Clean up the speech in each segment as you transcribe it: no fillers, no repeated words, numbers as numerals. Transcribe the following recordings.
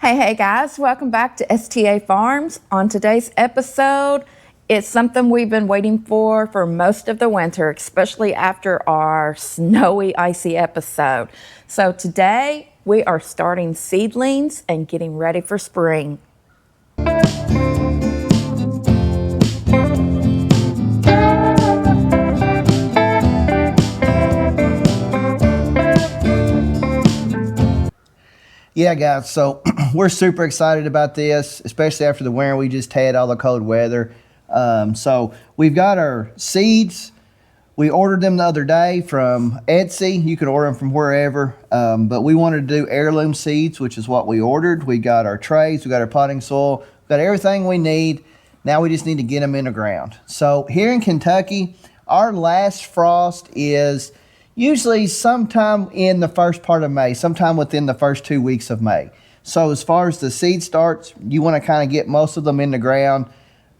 Hey guys, welcome back to STA Farms. On today's episode, it's something we've been waiting for most of the winter, especially after our snowy, icy episode. So today we are starting seedlings and getting ready for spring. Yeah, guys, so we're super excited about this, especially after the winter we just had, all the cold weather. So we've got our seeds. We ordered them the other day from Etsy. You can order them from wherever, but we wanted to do heirloom seeds, which is what we ordered. We got our trays, we got our potting soil, we got everything we need. Now we just need to get them in the ground. So here in Kentucky, our last frost is usually sometime in the first part of May, sometime within the first 2 weeks of May. So as far as the seed starts, you want to kind of get most of them in the ground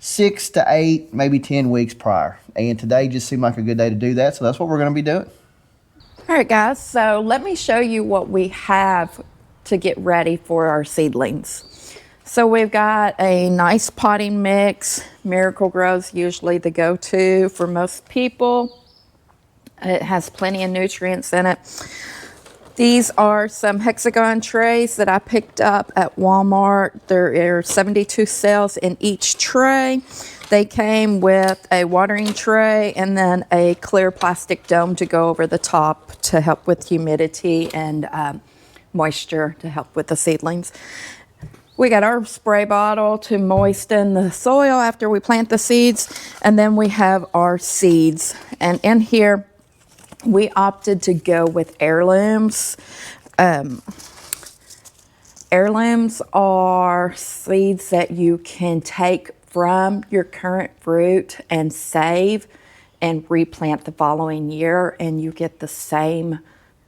6 to 8, maybe 10 weeks prior. And today just seemed like a good day to do that, so that's what we're going to be doing. All right, guys, so let me show you what we have to get ready for our seedlings. So we've got a nice potting mix. Miracle Grow's usually the go-to for most people. It has plenty of nutrients in it. These are some hexagon trays that I picked up at Walmart. There are 72 cells in each tray. They came with a watering tray and then a clear plastic dome to go over the top to help with humidity and moisture to help with the seedlings. We got our spray bottle to moisten the soil after we plant the seeds. And then we have our seeds. And in here, we opted to go with heirlooms. Heirlooms are seeds that you can take from your current fruit and save and replant the following year, and you get the same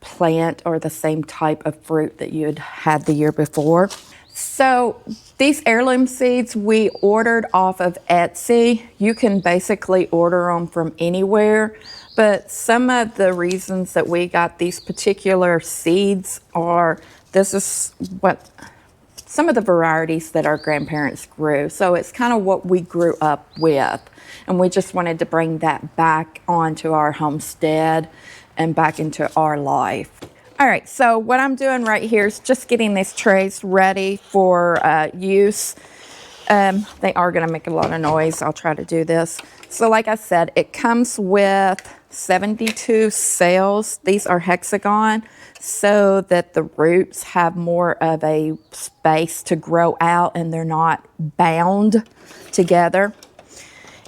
plant or the same type of fruit that you'd had the year before. So these heirloom seeds we ordered off of Etsy. You can basically order them from anywhere. But some of the reasons that we got these particular seeds are, this is what some of the varieties that our grandparents grew. So it's kind of what we grew up with. And we just wanted to bring that back onto our homestead and back into our life. All right, so what I'm doing right here is just getting these trays ready for use. They are gonna make a lot of noise. I'll try to do this. So like I said, it comes with 72 cells. These are hexagon so that the roots have more of a space to grow out and they're not bound together.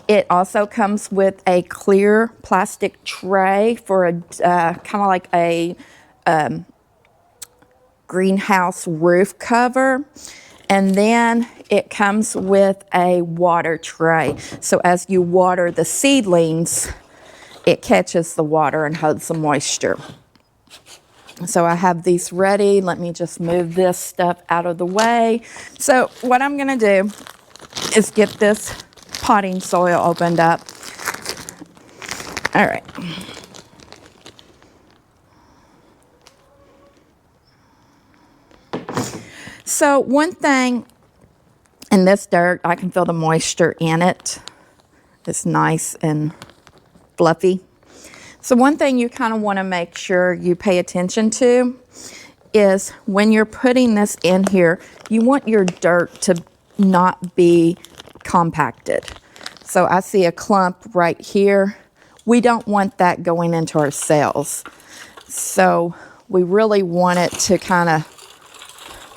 It also comes with a clear plastic tray for a kind of like a greenhouse roof cover. And then it comes with a water tray. So as you water the seedlings, it catches the water and holds the moisture. So I have these ready. Let me just move this stuff out of the way. So what I'm gonna do is get this potting soil opened up. All right. So one thing in this dirt, I can feel the moisture in it. It's nice and fluffy. So one thing you kind of want to make sure you pay attention to is when you're putting this in here, you want your dirt to not be compacted. So I see a clump right here. We don't want that going into our cells. So we really want it to kind of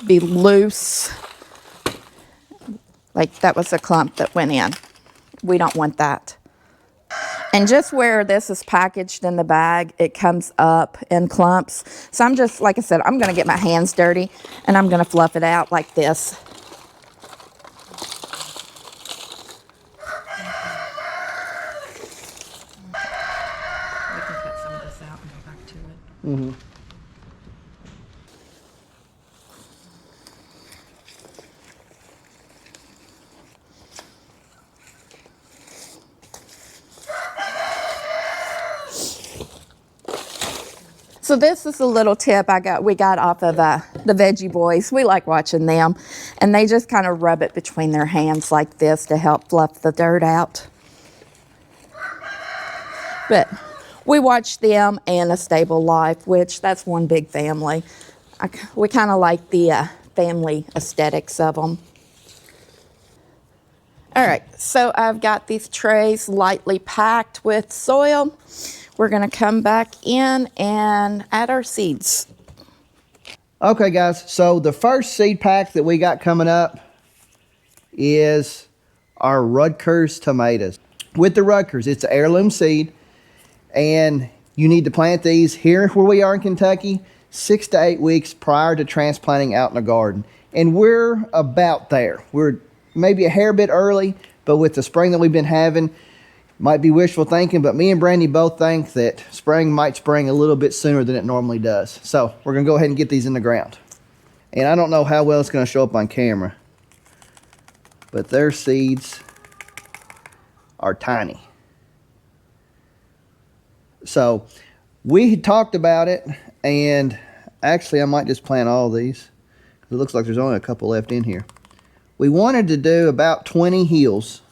be loose. Like that was a clump that went in. We don't want that. And just where this is packaged in the bag, it comes up in clumps. So I'm just, like I said, I'm gonna get my hands dirty and I'm gonna fluff it out like this. We can cut some of this out and go back to it. Mm-hmm. So this is a little tip we got off of the veggie boys. We like watching them. And they just kind of rub it between their hands like this to help fluff the dirt out. But we watch them and A Stable Life, which that's one big family. We kind of like the family aesthetics of them. All right, so I've got these trays lightly packed with soil. We're gonna come back in and add our seeds. Okay, guys, so the first seed pack that we got coming up is our Rutgers tomatoes. With the Rutgers, it's an heirloom seed, and you need to plant these here where we are in Kentucky 6 to 8 weeks prior to transplanting out in the garden. And we're about there. We're maybe a hair bit early, but with the spring that we've been having, might be wishful thinking, but me and Brandy both think that spring might spring a little bit sooner than it normally does. So we're gonna go ahead and get these in the ground. And I don't know how well it's gonna show up on camera, but their seeds are tiny. So we had talked about it, and actually I might just plant all these. It looks like there's only a couple left in here. We wanted to do about 20 heels.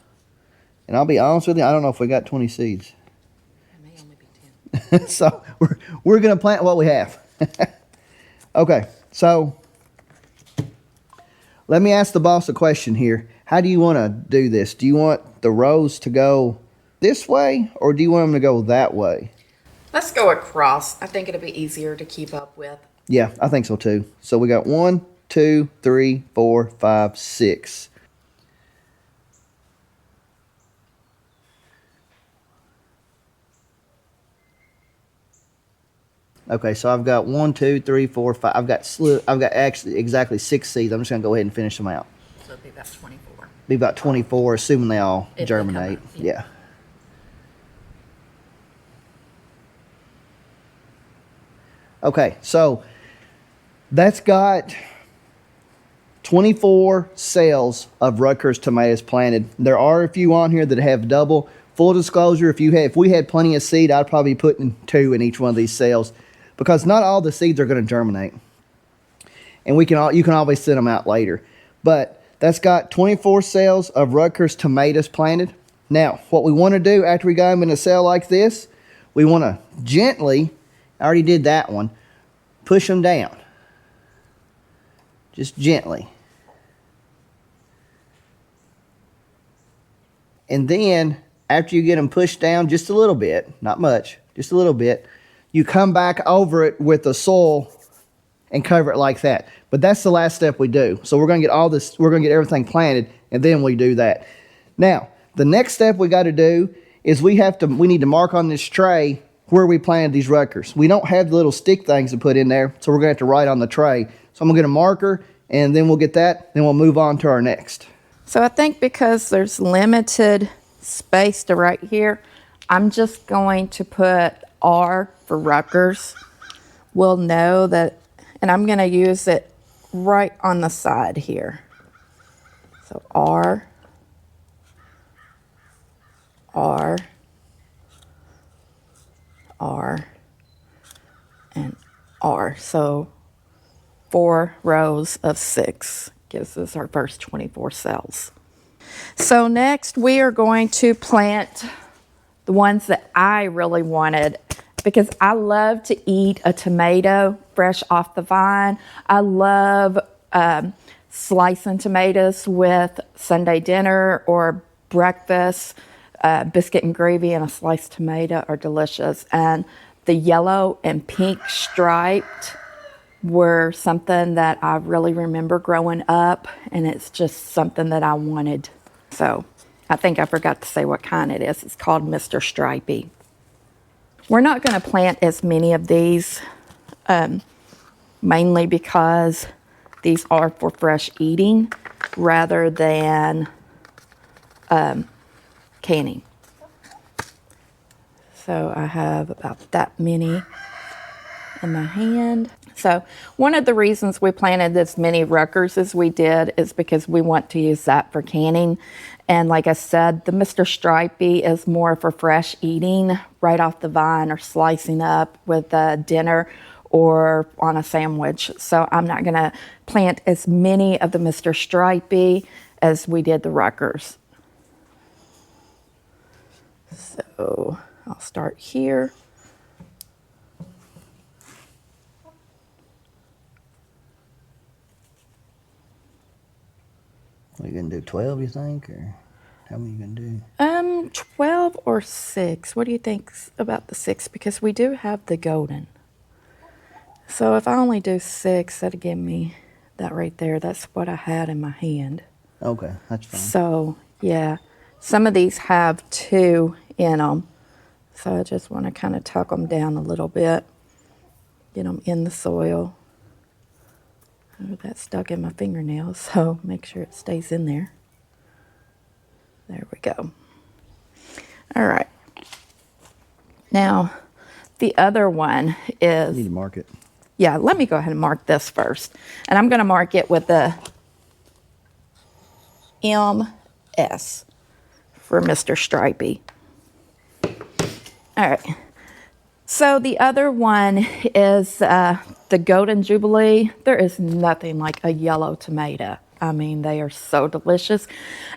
And I'll be honest with you, I don't know if we got 20 seeds. It may only be 10. So we're going to plant what we have. Okay, so let me ask the boss a question here. How do you want to do this? Do you want the rows to go this way, or do you want them to go that way? Let's go across. I think it'll be easier to keep up with. Yeah, I think so too. So we got 1, 2, 3, 4, 5, 6. Okay, so I've got 1, 2, 3, 4, 5. I've got actually exactly 6 seeds. I'm just gonna go ahead and finish them out. So it'll be about 24. Be about 24, assuming they all If they germinate. come out, Yeah. Okay, so that's got 24 cells of Rutgers tomatoes planted. There are a few on here that have double. Full disclosure, if we had plenty of seed, I'd probably be putting 2 in each one of these cells, because not all the seeds are going to germinate, and you can always send them out later. But that's got 24 cells of Rutgers tomatoes planted. Now, what we want to do after we got them in a cell like this, we want to gently, I already did that one, push them down. Just gently. And then, after you get them pushed down just a little bit, not much, just a little bit, you come back over it with the soil and cover it like that. But that's the last step we do. So we're going to get all this, we're going to get everything planted, and then we do that. Now, the next step we got to do is we need to mark on this tray where we planted these Rutgers. We don't have the little stick things to put in there, so we're going to have to write on the tray. So I'm going to get a marker, and then we'll get that, then we'll move on to our next. So I think because there's limited space to right here, I'm just going to put R for Rutgers. We'll know that, and I'm going to use it right on the side here. So R, R, R, and R. So 4 rows of 6 gives us our first 24 cells. So next we are going to plant the ones that I really wanted, because I love to eat a tomato fresh off the vine. I love slicing tomatoes with Sunday dinner or breakfast. Biscuit and gravy and a sliced tomato are delicious. And the yellow and pink striped were something that I really remember growing up, and it's just something that I wanted. So I think I forgot to say what kind it is. It's called Mr. Stripey. We're not going to plant as many of these, mainly because these are for fresh eating rather than canning. So I have about that many in my hand. So one of the reasons we planted as many Rutgers as we did is because we want to use that for canning. And like I said, the Mr. Stripey is more for fresh eating right off the vine or slicing up with dinner or on a sandwich. So I'm not gonna plant as many of the Mr. Stripey as we did the Rutgers. So I'll start here. Are you gonna do 12, you think, or how many you gonna do? 12 or 6. What do you think about the 6? Because we do have the golden. So if I only do 6, that'd give me that right there. That's what I had in my hand. Okay, that's fine. So yeah, some of these have 2 in them. So I just want to kind of tuck them down a little bit, get them in the soil. Oh, that's stuck in my fingernails, so make sure it stays in there. There we go. All right. Now, the other one is... You need to mark it. Yeah, let me go ahead and mark this first. And I'm going to mark it with the MS for Mr. Stripey. All right. So the other one is the Golden Jubilee. There is nothing like a yellow tomato. I mean, they are so delicious.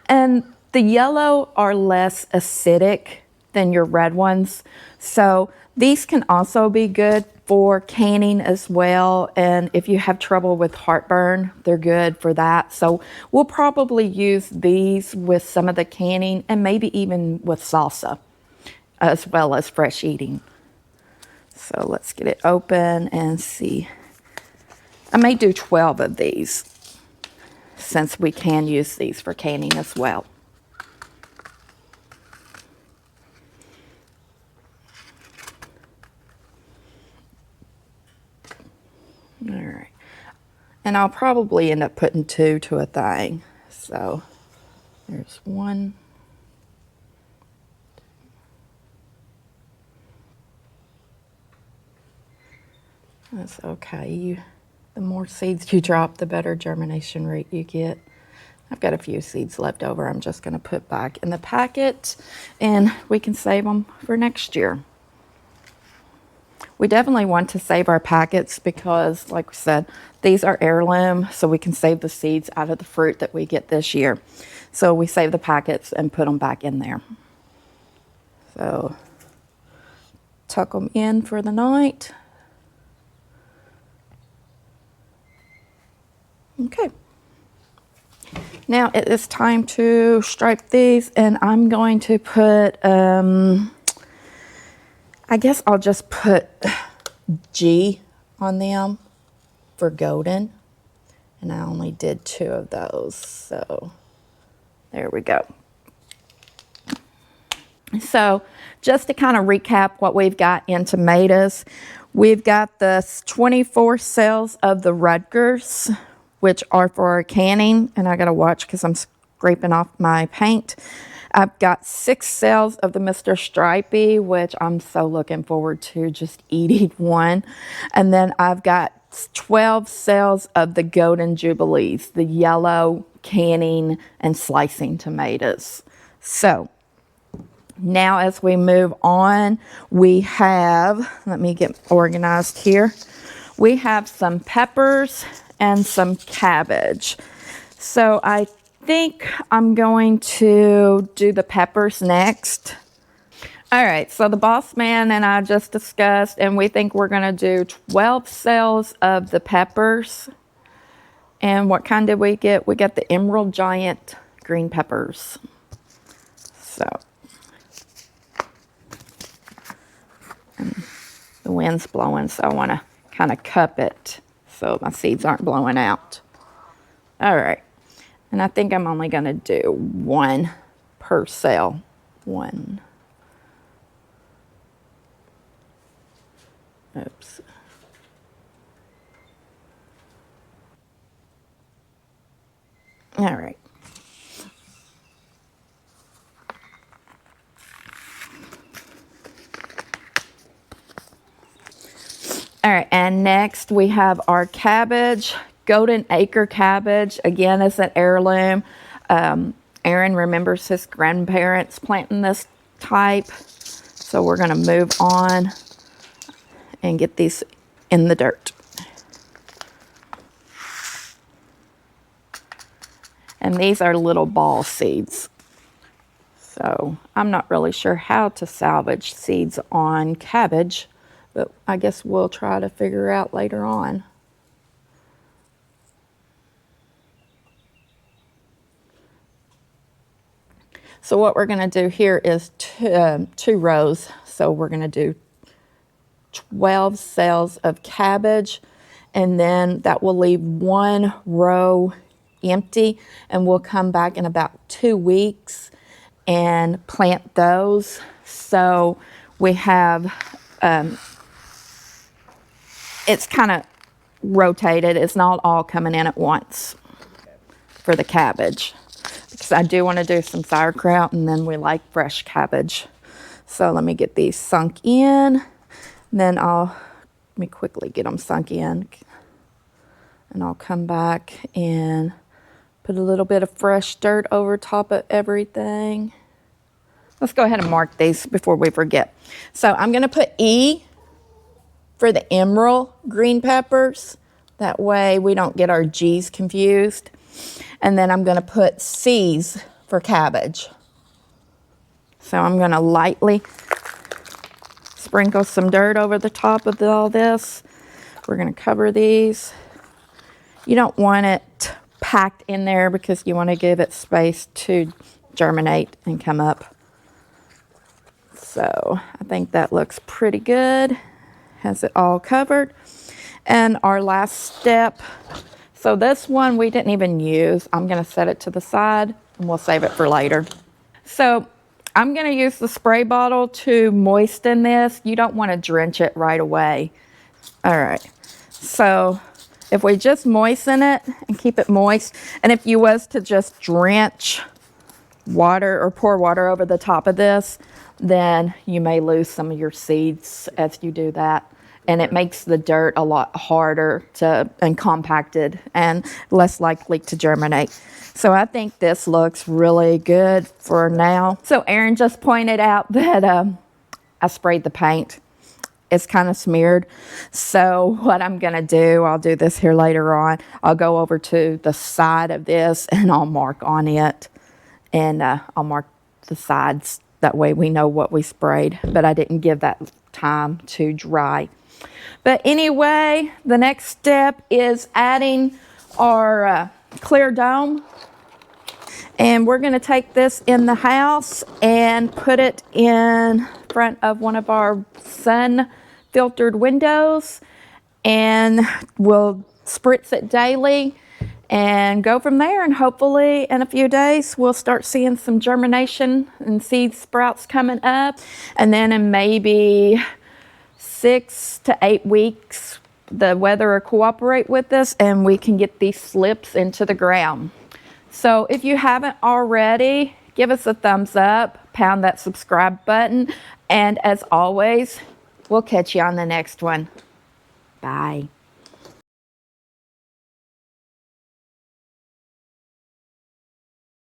And the yellow are less acidic than your red ones. So these can also be good for canning as well. And if you have trouble with heartburn, they're good for that. So we'll probably use these with some of the canning and maybe even with salsa as well as fresh eating. So let's get it open and see. I may do 12 of these since we can use these for canning as well. All right. And I'll probably end up putting 2 to a thing. So there's 1. That's okay. The more seeds you drop, the better germination rate you get. I've got a few seeds left over. I'm just going to put back in the packet, and we can save them for next year. We definitely want to save our packets because, like we said, these are heirloom, so we can save the seeds out of the fruit that we get this year. So we save the packets and put them back in there. So tuck them in for the night. Okay. Now it is time to stripe these, and I'm going to put, I guess I'll just put G on them for golden. And I only did 2 of those, so there we go. So just to kind of recap what we've got in tomatoes, we've got the 24 cells of the Rutgers, which are for our canning, and I gotta watch because I'm scraping off my paint. I've got 6 cells of the Mr. Stripey, which I'm so looking forward to just eating one. And then I've got 12 cells of the Golden Jubilees, the yellow canning and slicing tomatoes. So now as we move on, we have, let me get organized here. We have some peppers and some cabbage. So I think I'm going to do the peppers next. All right, so the boss man and I just discussed, and we think we're gonna do 12 cells of the peppers. And what kind did we get? We got the Emerald Giant green peppers. So, and the wind's blowing, so I wanna kind of cup it so my seeds aren't blowing out. All right, and I think I'm only gonna do 1 per cell. 1. Oops. All right. All right, and next we have our cabbage, Golden Acre cabbage. Again, it's an heirloom. Aaron remembers his grandparents planting this type. So we're gonna move on and get these in the dirt. And these are little ball seeds. So I'm not really sure how to salvage seeds on cabbage, but I guess we'll try to figure out later on. So what we're going to do here is two rows. So we're going to do 12 cells of cabbage, and then that will leave one row empty, and we'll come back in about 2 weeks and plant those. So we have, it's kind of rotated. It's not all coming in at once for the cabbage, because I do want to do some sauerkraut, and then we like fresh cabbage. So let me get these sunk in. Then let me quickly get them sunk in, and I'll come back and put a little bit of fresh dirt over top of everything. Let's go ahead and mark these before we forget. So I'm going to put E for the emerald green peppers. That way we don't get our G's confused. And then I'm going to put C's for cabbage. So I'm going to lightly sprinkle some dirt over the top of all this. We're going to cover these. You don't want it packed in there because you want to give it space to germinate and come up. So I think that looks pretty good. Has it all covered. And our last step, so this one we didn't even use. I'm going to set it to the side and we'll save it for later. So I'm going to use the spray bottle to moisten this. You don't want to drench it right away. All right. So if we just moisten it and keep it moist, and if you was to just drench water or pour water over the top of this, then you may lose some of your seeds as you do that. And it makes the dirt a lot harder and compacted and less likely to germinate. So I think this looks really good for now. So Aaron just pointed out that I sprayed the paint. It's kind of smeared. So what I'm going to do, I'll do this here later on. I'll go over to the side of this and I'll mark on it. And I'll mark the sides. That way we know what we sprayed. But I didn't give that time to dry. But anyway, the next step is adding our clear dome. And we're going to take this in the house and put it in front of one of our sun filtered windows. And we'll spritz it daily and go from there. And hopefully in a few days, we'll start seeing some germination and seed sprouts coming up. And then in maybe 6 to 8 weeks, the weather will cooperate with us and we can get these slips into the ground. So if you haven't already, give us a thumbs up, pound that subscribe button, and as always, we'll catch you on the next one. Bye.